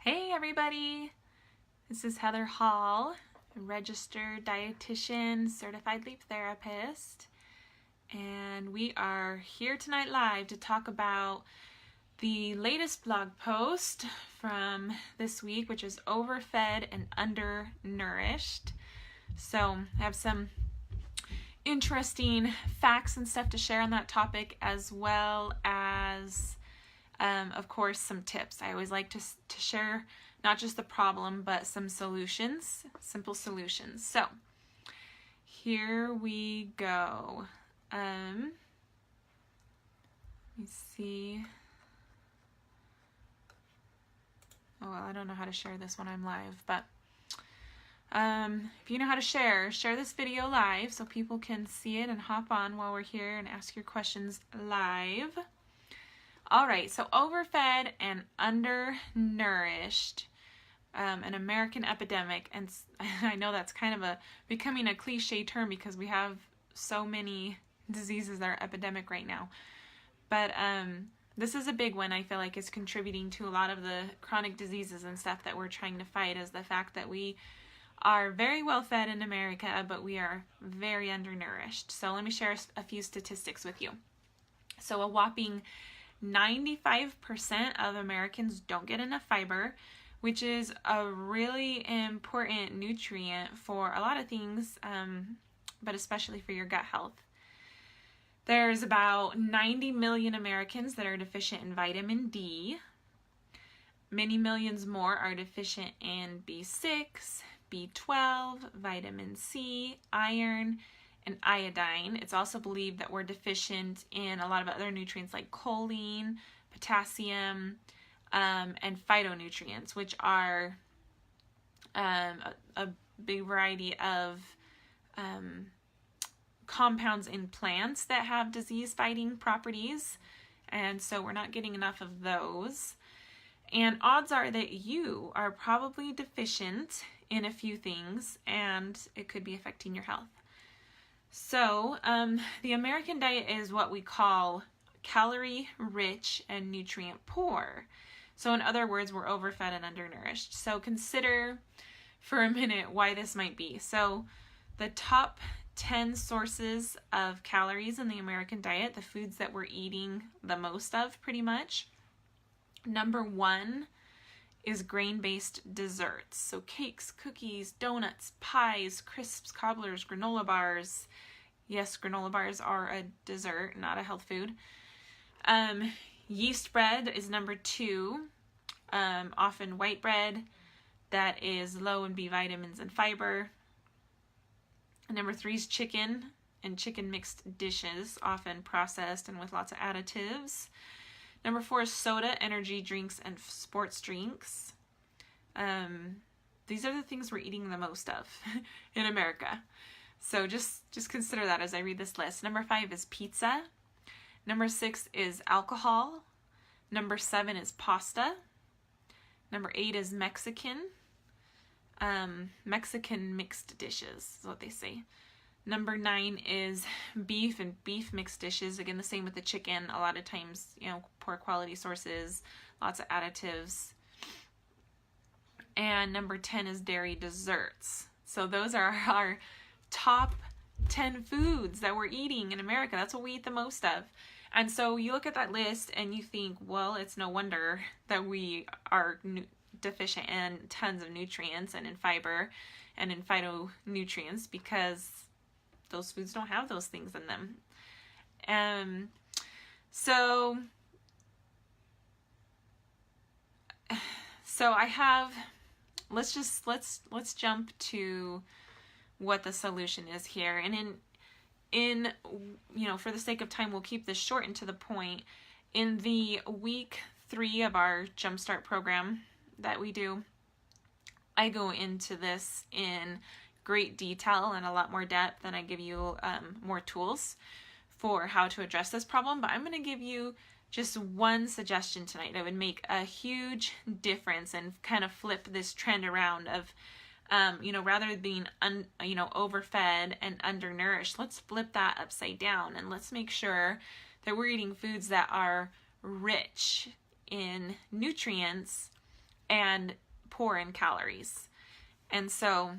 Hey everybody, this is Heather Hall, a registered dietitian, certified leap therapist, and we are here tonight live to talk about the latest blog post from this week, which is Overfed and Undernourished. So I have some interesting facts and stuff to share on that topic, as well as of course, some tips. I always like to share not just the problem, but some solutions, simple solutions. So here we go. Let me see. Oh, well, I don't know how to share this when I'm live, but if you know how to share this video live so people can see it and hop on while we're here and ask your questions live. All right, so overfed and undernourished, an American epidemic, and I know that's kind of becoming a cliche term because we have so many diseases that are epidemic right now. But this is a big one. I feel like it's contributing to a lot of the chronic diseases and stuff that we're trying to fight, is the fact that we are very well fed in America, but we are very undernourished. So let me share a few statistics with you. So a whopping 95% of Americans don't get enough fiber, which is a really important nutrient for a lot of things, but especially for your gut health. There's about 90 million Americans that are deficient in vitamin D. Many millions more are deficient in B6, B12, vitamin C, iron, and iodine. It's also believed that we're deficient in a lot of other nutrients like choline, potassium, and phytonutrients, which are a big variety of compounds in plants that have disease-fighting properties. And so we're not getting enough of those. And odds are that you are probably deficient in a few things, and it could be affecting your health. So, the American diet is what we call calorie rich and nutrient poor. So in other words, we're overfed and undernourished. So consider for a minute why this might be. So the top 10 sources of calories in the American diet, the foods that we're eating the most of pretty much. Number 1 is grain-based desserts. So cakes, cookies, donuts, pies, crisps, cobblers, granola bars. Yes, granola bars are a dessert, not a health food. Yeast bread is number 2. Often white bread that is low in B vitamins and fiber. Number 3 is chicken and chicken mixed dishes, often processed and with lots of additives. Number 4 is soda, energy drinks, and sports drinks. These are the things we're eating the most of in America. So just consider that as I read this list. Number 5 is pizza. Number 6 is alcohol. Number 7 is pasta. Number 8 is Mexican. Mexican mixed dishes is what they say. Number 9 is beef and beef mixed dishes. Again, the same with the chicken. A lot of times, poor quality sources, lots of additives. And number 10 is dairy desserts. So those are our top 10 foods that we're eating in America. That's what we eat the most of. And so you look at that list and you think, well, it's no wonder that we are deficient in tons of nutrients and in fiber and in phytonutrients, because those foods don't have those things in them. So I have, let's jump to what the solution is here. And in for the sake of time, we'll keep this short and to the point. In the week 3 of our Jumpstart program that we do, I go into this in great detail and a lot more depth, and I give you more tools for how to address this problem. But I'm going to give you just one suggestion tonight that would make a huge difference and kind of flip this trend around of rather than being overfed and undernourished, let's flip that upside down and let's make sure that we're eating foods that are rich in nutrients and poor in calories. And so,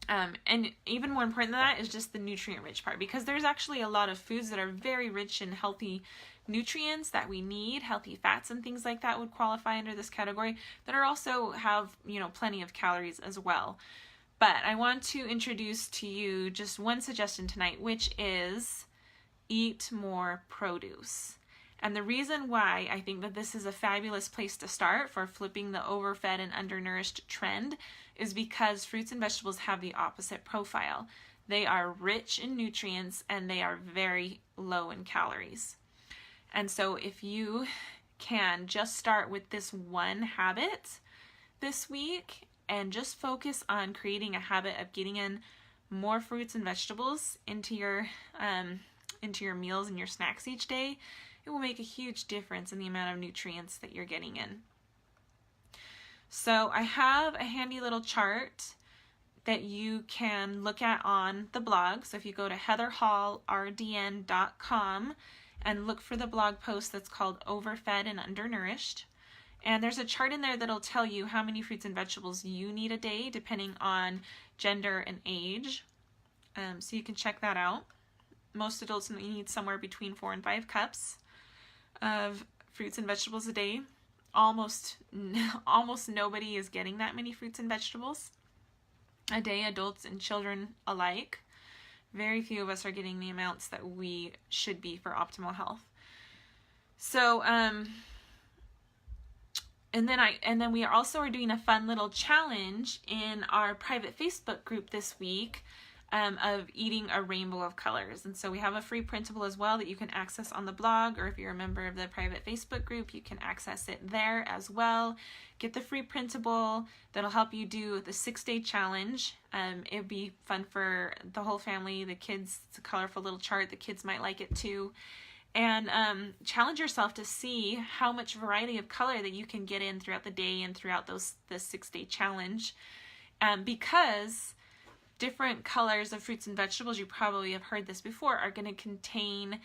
and even more important than that is just the nutrient-rich part, because there's actually a lot of foods that are very rich in healthy nutrients that we need, healthy fats and things like that would qualify under this category, that are also have, plenty of calories as well. But I want to introduce to you just one suggestion tonight, which is eat more produce. And the reason why I think that this is a fabulous place to start for flipping the overfed and undernourished trend is because fruits and vegetables have the opposite profile. They are rich in nutrients and they are very low in calories. And so if you can just start with this one habit this week and just focus on creating a habit of getting in more fruits and vegetables into your meals and your snacks each day, it will make a huge difference in the amount of nutrients that you're getting in. So I have a handy little chart that you can look at on the blog. So if you go to heatherhallrdn.com and look for the blog post that's called Overfed and Undernourished, and there's a chart in there that'll tell you how many fruits and vegetables you need a day depending on gender and age. So you can check that out. Most adults need somewhere between 4 and 5 cups of fruits and vegetables a day. Almost nobody is getting that many fruits and vegetables a day, adults and children alike. Very few of us are getting the amounts that we should be for optimal health. So, and then we also are doing a fun little challenge in our private Facebook group this week of eating a rainbow of colors. And so we have a free printable as well that you can access on the blog, or if you're a member of the private Facebook group, you can access it there as well. Get the free printable that'll help you do the 6-day challenge. It'd be fun for the whole family, the kids. It's a colorful little chart. The kids might like it too. And challenge yourself to see how much variety of color that you can get in throughout the day and throughout the 6-day challenge. Because different colors of fruits and vegetables, you probably have heard this before, are going to contain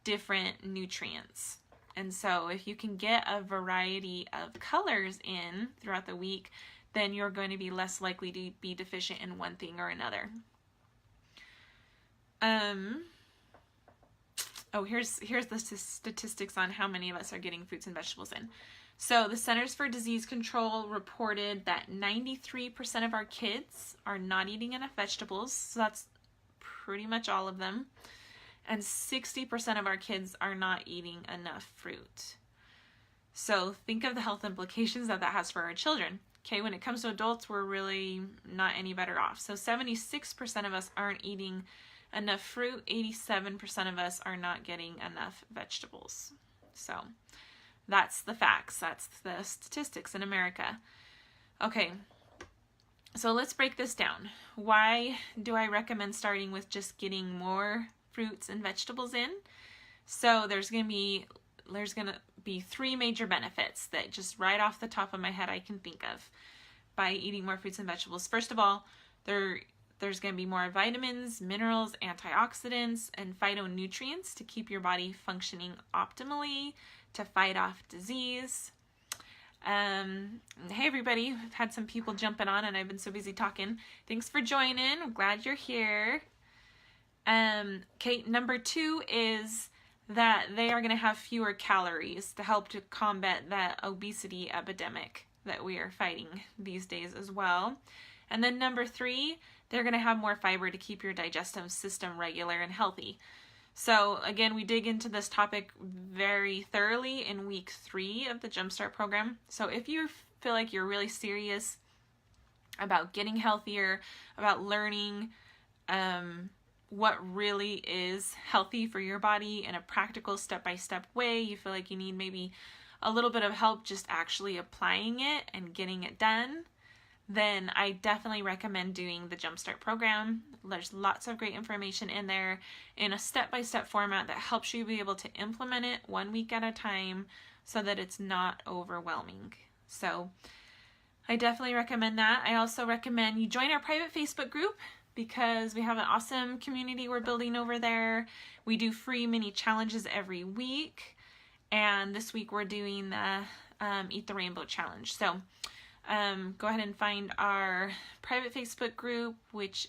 different nutrients. And so if you can get a variety of colors in throughout the week, then you're going to be less likely to be deficient in one thing or another. Here's the statistics on how many of us are getting fruits and vegetables in. So the Centers for Disease Control reported that 93% of our kids are not eating enough vegetables. So that's pretty much all of them. And 60% of our kids are not eating enough fruit. So think of the health implications that has for our children. Okay, when it comes to adults, we're really not any better off. So 76% of us aren't eating enough fruit. 87% of us are not getting enough vegetables. So that's the facts. That's the statistics in America. Okay, so let's break this down. Why do I recommend starting with just getting more fruits and vegetables in? So there's going to be 3 major benefits that just right off the top of my head I can think of by eating more fruits and vegetables. First of all, there's going to be more vitamins, minerals, antioxidants, and phytonutrients to keep your body functioning optimally, to fight off disease. Hey everybody, I've had some people jumping on and I've been so busy talking. Thanks for joining. I'm glad you're here. Okay, number 2 is that they are going to have fewer calories to help to combat that obesity epidemic that we are fighting these days as well. And then number 3, they're going to have more fiber to keep your digestive system regular and healthy. So again, we dig into this topic very thoroughly in week 3 of the Jumpstart program. So if you feel like you're really serious about getting healthier, about learning what really is healthy for your body in a practical step-by-step way, you feel like you need maybe a little bit of help just actually applying it and getting it done, then I definitely recommend doing the Jumpstart program. There's lots of great information in there in a step-by-step format that helps you be able to implement it 1 week at a time so that it's not overwhelming. So I definitely recommend that. I also recommend you join our private Facebook group because we have an awesome community we're building over there. We do free mini challenges every week. And this week we're doing the Eat the Rainbow Challenge. So go ahead and find our private Facebook group, which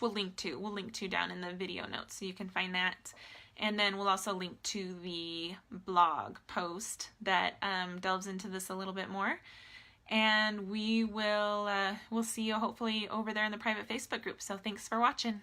we'll link to. We'll link to down in the video notes, so you can find that. And then we'll also link to the blog post that delves into this a little bit more. And we'll see you hopefully over there in the private Facebook group. So thanks for watching.